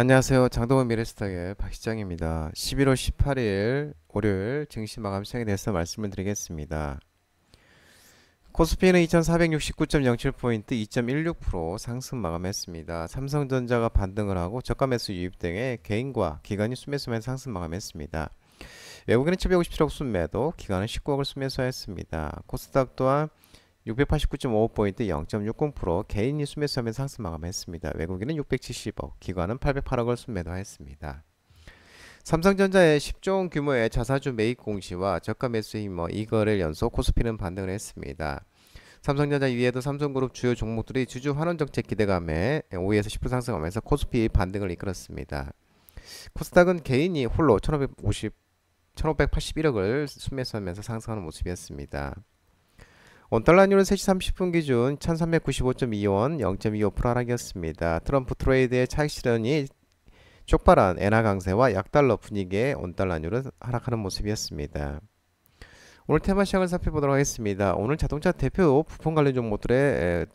안녕하세요. 장동원 미래스탁의 박시장입니다. 11월 18일 월요일 증시 마감 시장에 대해서 말씀을 드리겠습니다. 코스피는 2469.07포인트 2.16% 상승 마감했습니다. 삼성전자가 반등을 하고 저가 매수 유입 등의 개인과 기관이 순매수만 상승 마감했습니다. 외국인은 757억 순매도, 기관은 19억을 순매수했습니다. 코스닥 또한 689.55포인트 0.60% 개인이 순매수하면 상승 마감했습니다. 외국인은 670억, 기관은 808억을 순매도했습니다. 삼성전자의 10조 원 규모의 자사주 매입 공시와 저가 매수에 힘입어 2거래일 연속 코스피는 반등을 했습니다. 삼성전자 이외에도 삼성그룹 주요 종목들이 주주 환원 정책 기대감에 5에서 10% 상승하면서 코스피 반등을 이끌었습니다. 코스닥은 개인이 홀로 1581억을 순매수하면서 상승하는 모습이었습니다. 원달러율은 3시 30분 기준 1395.25원 0.25% 하락이었습니다. 트럼프 트레이드의 차익 실현이 촉발한 엔화 강세와 약달러 분위기에 원달러율은 하락하는 모습이었습니다. 오늘 테마 시장을 살펴보도록 하겠습니다. 오늘 자동차 대표 부품 관련 종목들의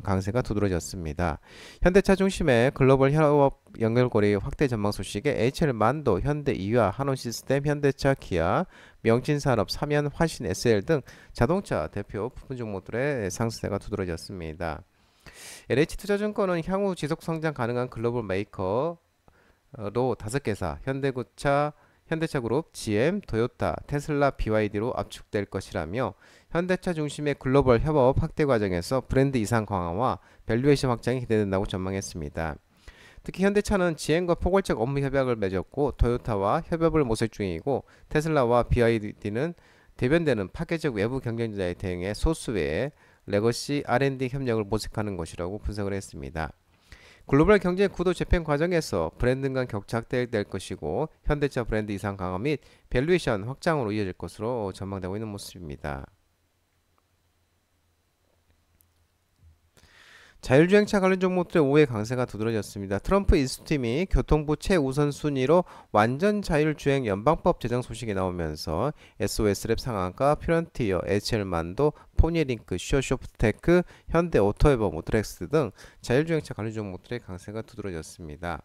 강세가 두드러졌습니다. 현대차 중심의 글로벌 협업 연결고리 확대 전망 소식에 HL 만도, 현대 이화, 한원시스템, 현대차, 기아, 명진산업, 삼연, 화신, SL 등 자동차 대표 부품 종목들의 상승세가 두드러졌습니다. LH투자증권은 향후 지속 성장 가능한 글로벌 메이커로 5개사, 현대차그룹, GM, 토요타, 테슬라, BYD로 압축될 것이라며 현대차 중심의 글로벌 협업 확대 과정에서 브랜드 이상 강화와 밸류에이션 확장이 기대된다고 전망했습니다. 특히 현대차는 GM과 포괄적 업무 협약을 맺었고 토요타와 협업을 모색 중이고 테슬라와 BYD는 대변되는 파괴적 외부 경쟁자에 대응해 소스 외에 레거시 R&D 협력을 모색하는 것이라고 분석을 했습니다. 글로벌 경제 구도 재편 과정에서 브랜드 간 격차 확대될 것이고 현대차 브랜드 이상 강화 및 밸류에이션 확장으로 이어질 것으로 전망되고 있는 모습입니다. 자율주행차 관련 종목들의 5회 강세가 두드러졌습니다. 트럼프 인수팀이 교통부 최우선 순위로 완전 자율주행 연방법 제정 소식이 나오면서 SOS랩 상한가, 퓨런티어, HL만도, 포니링크, 슈어소프트테크, 현대오토에버, 모터렉스 등 자율주행차 관련 종목들의 강세가 두드러졌습니다.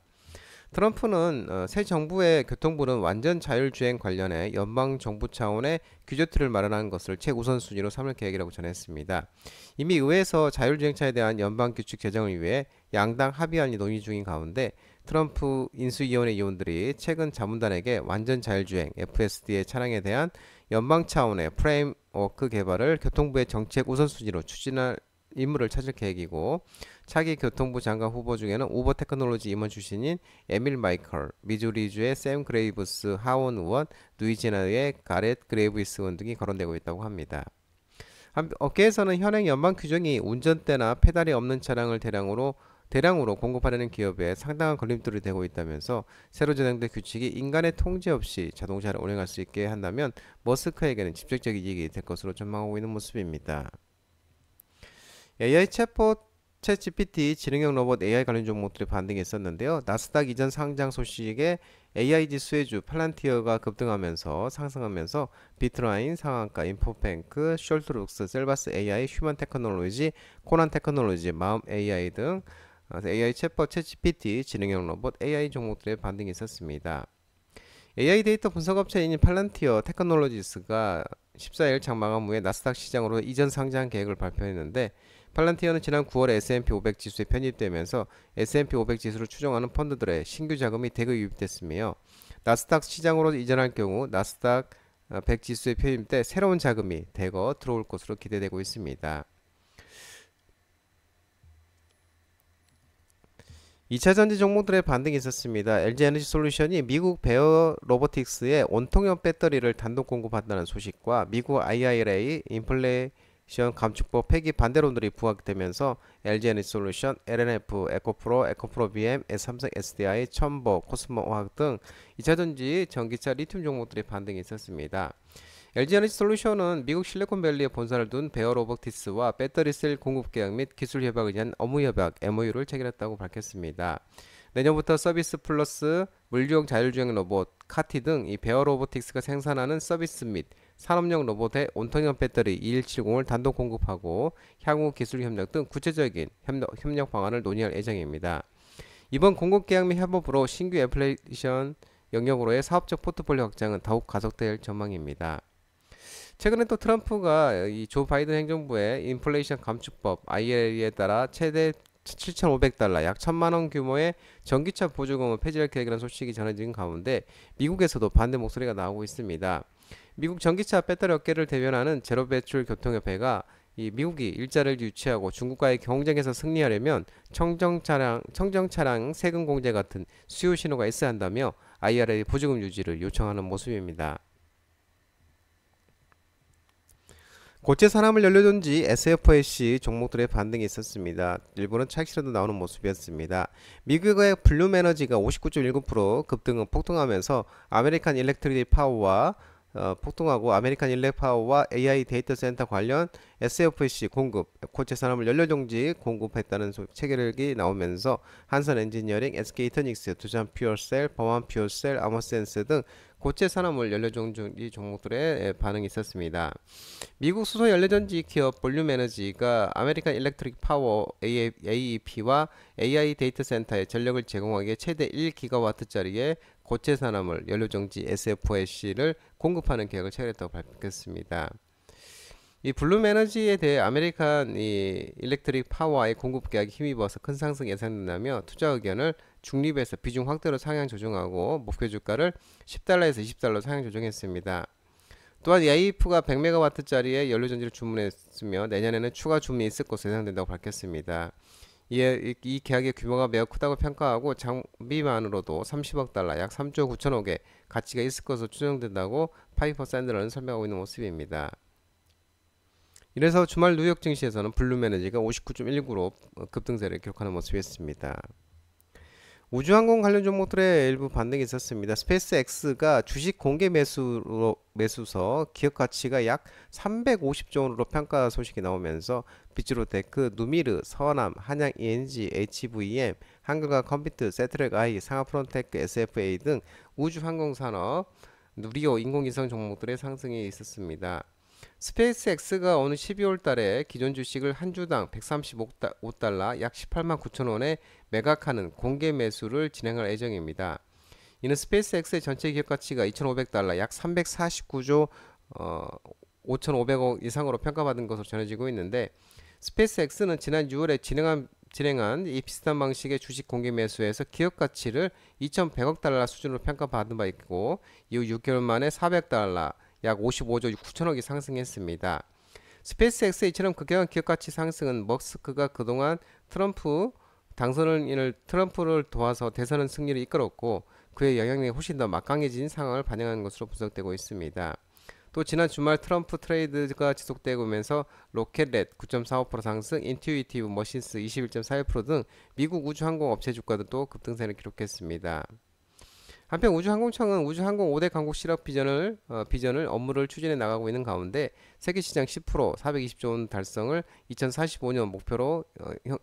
트럼프는 새 정부의 교통부는 완전 자율주행 관련해 연방정부 차원의 규제틀을 마련하는 것을 최우선순위로 삼을 계획이라고 전했습니다. 이미 의회에서 자율주행차에 대한 연방규칙 제정을 위해 양당 합의안이 논의 중인 가운데 트럼프 인수위원회 의원들이 최근 자문단에게 완전 자율주행 FSD의 차량에 대한 연방 차원의 프레임워크 개발을 교통부의 정책 우선순위로 추진할 임무를 찾을 계획이고 차기 교통부 장관 후보 중에는 우버 테크놀로지 임원 출신인 에밀 마이컬, 미주리주의 샘 그레이브스 하원 의원, 루이지애나의 가렛 그레이브스 의원 등이 거론되고 있다고 합니다. 업계에서는 현행 연방 규정이 운전대나 페달이 없는 차량을 대량으로 공급하려는 기업에 상당한 걸림돌이 되고 있다면서 새로 제정된 규칙이 인간의 통제 없이 자동차를 운행할 수 있게 한다면 머스크에게는 직접적인 이익이 될 것으로 전망하고 있는 모습입니다. AI 챗봇 챗GPT 지능형 로봇 AI 관련 종목들이 반등이 있었는데요. 나스닥 이전 상장 소식에 AI 지수의 주 팔란티어가 급등하면서 상승하면서 비트라인, 상한가, 인포뱅크, 숄트룩스, 셀바스 AI, 휴먼 테크놀로지, 코난 테크놀로지, 마음 AI 등 AI 챗봇 챗GPT 지능형 로봇 AI 종목들의 반등이 있었습니다. AI 데이터 분석업체인 팔란티어 테크놀로지스가 14일 장마감 후에 나스닥 시장으로 이전 상장 계획을 발표했는데 팔란티어는 지난 9월에 S&P 500 지수에 편입되면서 S&P 500 지수를 추종하는 펀드들의 신규 자금이 대거 유입됐으며 나스닥 시장으로 이전할 경우 나스닥 100 지수에 편입돼 새로운 자금이 대거 들어올 것으로 기대되고 있습니다. 2차전지 종목들의 반등이 있었습니다. LG에너지솔루션이 미국 베어 로보틱스에 온통형 배터리를 단독 공급한다는 소식과 미국 IRA 인플레이션 감축법 폐기 반대론들이 부각되면서 LG에너지솔루션, LNF, 에코프로, 에코프로 BM, 삼성 SDI, 첨보, 코스모화학 등 2차전지 전기차 리튬 종목들의 반등이 있었습니다. LG에너지솔루션은 미국 실리콘밸리에 본사를 둔 베어 로보틱스와 배터리 셀 공급 계약 및 기술 협약을 위한 업무 협약 MOU를 체결했다고 밝혔습니다. 내년부터 서비스 플러스 물리용 자율주행 로봇 카티 등 이 베어 로보틱스가 생산하는 서비스 및 산업용 로봇의 온통형 배터리 2170을 단독 공급하고 향후 기술 협력 등 구체적인 협력 방안을 논의할 예정입니다. 이번 공급 계약 및 협업으로 신규 애플리케이션 영역으로의 사업적 포트폴리오 확장은 더욱 가속될 전망입니다. 최근에 또 트럼프가 이 조 바이든 행정부의 인플레이션 감축법 IRA에 따라 최대 7,500달러 약 1,000만 원 규모의 전기차 보조금을 폐지할 계획이라는 소식이 전해진 가운데 미국에서도 반대 목소리가 나오고 있습니다. 미국 전기차 배터리 업계를 대변하는 제로 배출 교통협회가 이 미국이 일자리를 유치하고 중국과의 경쟁에서 승리하려면 청정차량 세금 공제 같은 수요 신호가 있어야 한다며 IRA 보조금 유지를 요청하는 모습입니다. 고체 산업을 연료전 지 SFAC 종목들의 반등이 있었습니다. 일부는 차익실현도 나오는 모습이었습니다. 미국의 블룸 에너지가 59.19% 급등은 폭등하면서 아메리칸 일렉트릭 파워와 폭등하고 아메리칸 일렉 파워와 AI 데이터 센터 관련 SFAC 공급, 고체 산업을 연료 정지 공급했다는 체계력이 나오면서 한선 엔지니어링, SK이터닉스, 두산 퓨어셀, 범한 퓨어셀, 아머센스 등 고체 산업물 연료 정지 종목들의 반응이 있었습니다. 미국 수소 연료전지 기업 볼륨 에너지가 아메리칸 일렉트릭 파워 AEP와 AI 데이터 센터에 전력을 제공하기에 최대 1기가와트짜리의 고체 산화물 연료정지 SFAC를 공급하는 계획을 체결했다고 밝혔습니다. 이 블룸 에너지에 대해 아메리칸 일렉트릭 파워의 공급 계약이 힘입어서 큰 상승 예상된다며 투자 의견을 중립에서 비중 확대로 상향 조정하고 목표 주가를 10달러에서 20달러 상향 조정했습니다. 또한 AIP가 100메가와트짜리의 연료전지를 주문했으며 내년에는 추가 주문이 있을 것으로 예상된다고 밝혔습니다. 이 계약의 규모가 매우 크다고 평가하고 장비만으로도 30억 달러 약 3조 9천억의 가치가 있을 것으로 추정된다고 파이퍼 샌들러는 설명하고 있는 모습입니다. 이래서 주말 뉴욕 증시에서는 블룸 에너지가 59.19로 급등세를 기록하는 모습이었습니다. 우주항공 관련 종목들의 일부 반등이 있었습니다. 스페이스X가 주식 공개 매수서 기업 가치가 약 350조 원으로 평가 소식이 나오면서 비츠로테크, 누미르, 서남, 한양 ENG, HVM, 한글과 컴퓨터, 세트랙 I, 상하프론테크, SFA 등 우주항공산업, 누리호 인공위성 종목들의 상승이 있었습니다. 스페이스X가 오는 12월 달에 기존 주식을 한 주당 135달러 약 18만 9천 원에 매각하는 공개 매수를 진행할 예정입니다. 이는 스페이스X의 전체 기업 가치가 2,500달러 약 349조 5,500억 이상으로 평가받은 것으로 전해지고 있는데 스페이스X는 지난 6월에 진행한 이 비슷한 방식의 주식 공개 매수에서 기업 가치를 2,100억 달러 수준으로 평가받은 바 있고 이후 6개월 만에 400달러 약 55조 9천억이 상승했습니다. 스페이스X의 이처럼 급격한 기업가치 상승은 머스크가 그동안 트럼프 당선을 인해 트럼프를 도와서 대선 승리를 이끌었고 그의 영향력이 훨씬 더 막강해진 상황을 반영하는 것으로 분석되고 있습니다. 또 지난 주말 트럼프 트레이드가 지속되고 오면서 로켓렛 9.45% 상승, 인투이티브 머신스 21.41%등 미국 우주항공 업체 주가도 급등세를 기록했습니다. 한편 우주항공청은 우주항공 5대 강국 실업 비전을 업무를 추진해 나가고 있는 가운데 세계시장 10% 420조 원 달성을 2045년 목표로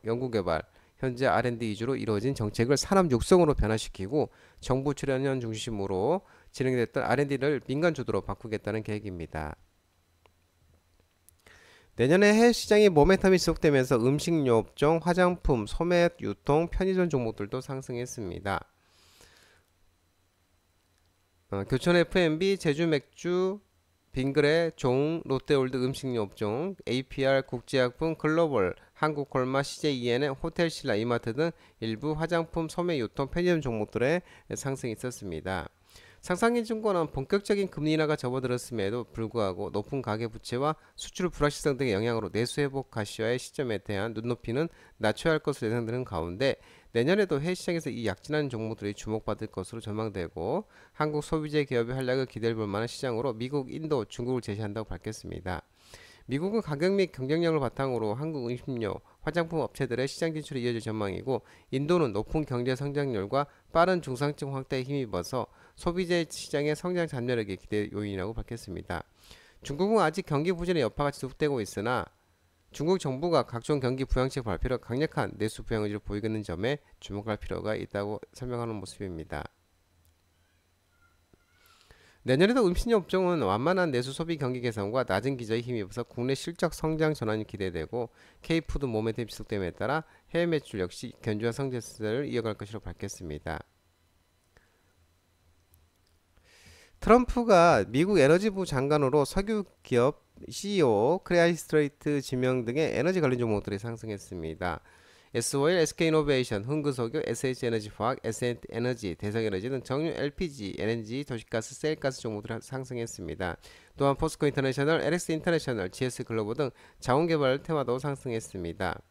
연구개발, 현재 R&D 위주로 이루어진 정책을 산업 육성으로 변화시키고 정부 출연연 중심으로 진행됐던 R&D를 민간 주도로 바꾸겠다는 계획입니다. 내년에 해외 시장의 모멘텀이 지속되면서 음식료 업종, 화장품, 소매 유통, 편의점 종목들도 상승했습니다. 교촌 F&B, 제주맥주, 빙그레, 종, 롯데월드 음식료 업종, APR, 국제약품, 글로벌, 한국콜마, CJEN의 호텔신라, 이마트 등 일부 화장품, 소매 유통, 편의점 종목들의 상승이 있었습니다. 상상인증권은 본격적인 금리 인하가 접어들었음에도 불구하고 높은 가계부채와 수출 불확실성 등의 영향으로 내수회복 가시화의 시점에 대한 눈높이는 낮춰야 할 것으로 예상되는 가운데 내년에도 해외 시장에서 이 약진한 종목들이 주목받을 것으로 전망되고 한국 소비재 기업의 활약을 기대해 볼 만한 시장으로 미국, 인도, 중국을 제시한다고 밝혔습니다. 미국은 가격 및 경쟁력을 바탕으로 한국 음식료, 화장품 업체들의 시장 진출이 이어질 전망이고 인도는 높은 경제 성장률과 빠른 중상층 확대에 힘입어서 소비재 시장의 성장 잠재력이 기대 요인이라고 밝혔습니다. 중국은 아직 경기 부진의 여파가 지속되고 있으나 중국 정부가 각종 경기 부양책 발표로 강력한 내수 부양 의지를 보이고 있는 점에 주목할 필요가 있다고 설명하는 모습입니다. 내년에도 음식료 업종은 완만한 내수 소비 경기 개선과 낮은 기저에 힘입어서 국내 실적 성장 전환이 기대되고 K푸드 모멘텀이 지속됨에 따라 해외 매출 역시 견조한 성장세를 이어갈 것으로 밝혔습니다. 트럼프가 미국 에너지부 장관으로 석유 기업 CEO 크레이스트레이트 지명 등의 에너지 관련 종목들이 상승했습니다. S-오일, SK이노베이션, 흥구석유, SH에너지화학, SN에너지, 대성에너지는 정유 LPG, LNG, 도시가스, 셀가스 종목들이 상승했습니다. 또한 포스코 인터내셔널, LX 인터내셔널, GS글로벌 등 자원개발 테마도 상승했습니다.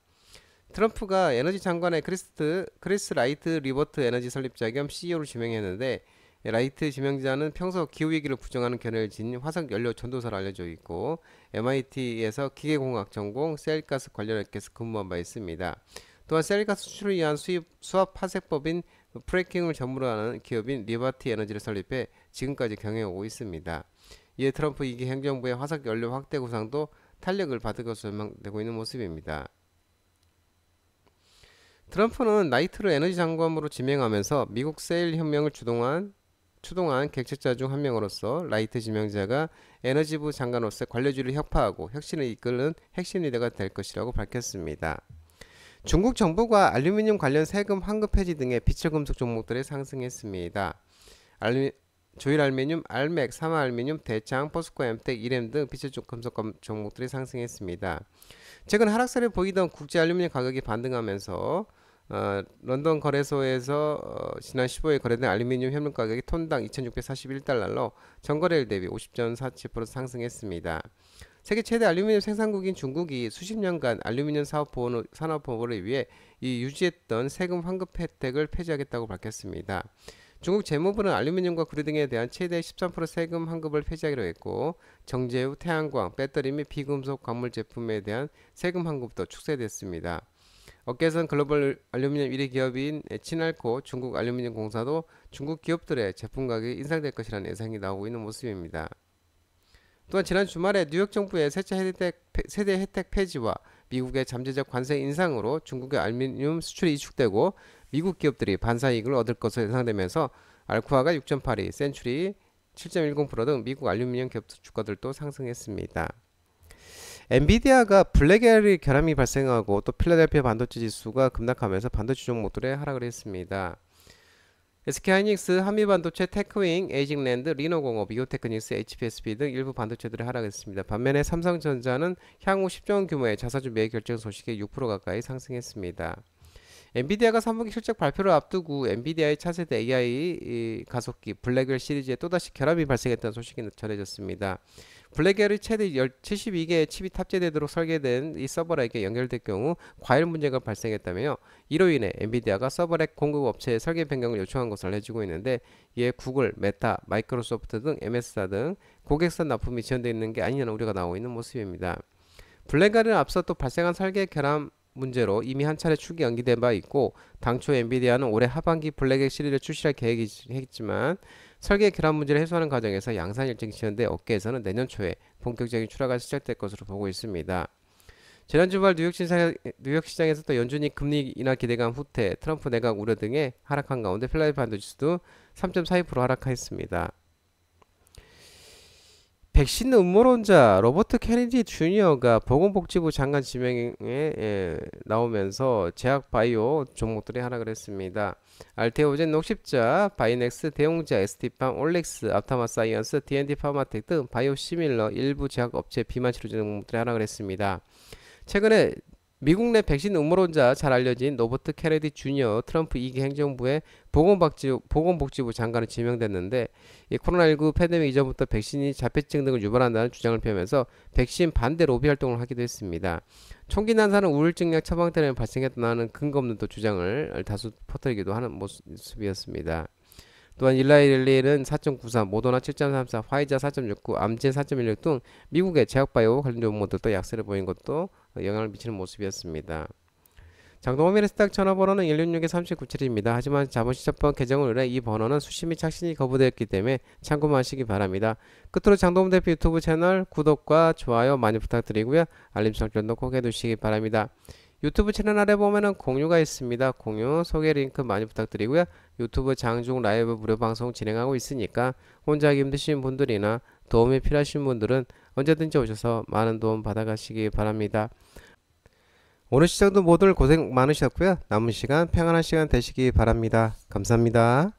트럼프가 에너지 장관의 크리스 라이트 리버트 에너지 설립자 겸 CEO를 지명했는데 라이트 지명자는 평소 기후위기를 부정하는 견해를 지닌 화석연료 전도사로 알려져 있고 MIT에서 기계공학 전공 셀가스 관련 업계에서 근무한 바 있습니다. 또한 셀가스 수출을 위한 수압 파쇄법인 프래킹을 전문으로 하는 기업인 리버티 에너지를 설립해 지금까지 경영하고 있습니다. 이에 트럼프 2기 행정부의 화석연료 확대 구상도 탄력을 받을 것으로 전망되고 있는 모습입니다. 트럼프는 라이트를 에너지 장관으로 지명하면서 미국 세일 혁명을 추동한 객책자 중 한 명으로서 라이트 지명자가 에너지부 장관으로서 관료주의를 혁파하고 혁신을 이끄는 핵심 리더가 될 것이라고 밝혔습니다. 중국 정부가 알루미늄 관련 세금 환급 폐지 등의 비철금속 종목들이 상승했습니다. 조일알루미늄, 알맥, 삼화알루미늄, 대창, 포스코, 엠텍, 이램 등 비철금속 종목들이 상승했습니다. 최근 하락세를 보이던 국제 알루미늄 가격이 반등하면서 런던 거래소에서 지난 15일 거래된 알루미늄 현물 가격이 톤당 2,641달러로 전거래일 대비 50.47% 상승했습니다. 세계 최대 알루미늄 생산국인 중국이 수십 년간 알루미늄 산업 보호를 위해 유지했던 세금 환급 혜택을 폐지하겠다고 밝혔습니다. 중국 재무부는 알루미늄과 구리 등에 대한 최대 13% 세금 환급을 폐지하기로 했고 정제유, 태양광, 배터리 및 비금속 광물 제품에 대한 세금 환급도 축소됐습니다. 업계에서는 글로벌 알루미늄 1위 기업인 친알코 중국 알루미늄 공사도 중국 기업들의 제품 가격이 인상될 것이라는 예상이 나오고 있는 모습입니다. 또한 지난 주말에 뉴욕 정부의 세대 혜택 폐지와 미국의 잠재적 관세 인상으로 중국의 알루미늄 수출이 위축되고 미국 기업들이 반사이익을 얻을 것으로 예상되면서 알코아가 6.82, 센츄리 7.10% 등 미국 알루미늄 기업 주가들도 상승했습니다. 엔비디아가 블랙아이 결함이 발생하고 또 필라델피아 반도체 지수가 급락하면서 반도체 종목들에 하락을 했습니다. SK하이닉스, 한미반도체, 테크윙, 에이징랜드, 리노공업, 이오테크닉스, HPSB 등 일부 반도체들이 하락했습니다. 반면에 삼성전자는 향후 10조 원 규모의 자사주 매입 결정 소식에 6% 가까이 상승했습니다. 엔비디아가 3분기 실적 발표를 앞두고 엔비디아의 차세대 AI 가속기 블랙웰 시리즈에 또다시 결함이 발생했다는 소식이 전해졌습니다. 블랙웰이 최대 72개의 칩이 탑재되도록 설계된 이 서버렉에 연결될 경우 과열 문제가 발생했다며 이로 인해 엔비디아가 서버렉 공급 업체에 설계 변경을 요청한 것으로 알려지고 있는데 이에 구글, 메타, 마이크로소프트 등 MS사 등 고객선 납품이 지연되어 있는 게 아니냐는 우려가 나오고 있는 모습입니다. 블랙웰은 앞서 또 발생한 설계 결함 문제로 이미 한 차례 출기 연기된 바 있고 당초 엔비디아는 올해 하반기 블랙웰 시리즈를 출시할 계획이지만 설계 결함 문제를 해소하는 과정에서 양산 일정이 지연돼 업계에서는 내년 초에 본격적인 출하가 시작될 것으로 보고 있습니다. 지난 주말 뉴욕 시장에서 또 연준이 금리 인하 기대감 후퇴, 트럼프 내각 우려 등의 하락한 가운데 필라델피아 반도체 지수도 3.42% 하락했습니다. 백신 음모론자 로버트 케네디 주니어가 보건복지부 장관 지명에 나오면서 제약바이오 종목들이 하락을 했습니다. 알테오젠, 녹십자, 바이넥스, 대용자, ST팜, 올릭스, 앞타마사이언스, D&D 파마텍 등 바이오시밀러 일부 제약업체 비만 치료제 종목들이 하락을 했습니다. 최근에 미국 내 백신 음모론자 잘 알려진 로버트 케네디 주니어 트럼프 2기 행정부의 보건복지부 장관을 지명됐는데 이 코로나19 팬데믹 이전부터 백신이 자폐증 등을 유발한다는 주장을 펴면서 백신 반대 로비 활동을 하기도 했습니다. 총기 난사는 우울증약 처방 때문에 발생했다는 근거 없는 또 주장을 다수 퍼뜨리기도 하는 모습이었습니다. 또한 일라이릴리는 4.93, 모더나 7.34, 화이자 4.69, 암젠 4.16 등 미국의 제약바이오 관련 종목들도 약세를 보인 것도 영향을 미치는 모습이었습니다. 장동호민의 스탁 전화번호는 166-3797입니다. 하지만 자본시장법 개정을 위해 이 번호는 수신 및 착신이 거부되었기 때문에 참고만 하시기 바랍니다. 끝으로 장동호 대표 유튜브 채널 구독과 좋아요 많이 부탁드리고요. 알림 설정도 꼭 해두시기 바랍니다. 유튜브 채널 아래 보면은 공유가 있습니다. 공유 소개 링크 많이 부탁드리고요. 유튜브 장중 라이브 무료 방송 진행하고 있으니까 혼자 하기 힘드신 분들이나 도움이 필요하신 분들은 언제든지 오셔서 많은 도움 받아가시기 바랍니다. 오늘 시청도 모두들 고생 많으셨고요. 남은 시간 평안한 시간 되시기 바랍니다. 감사합니다.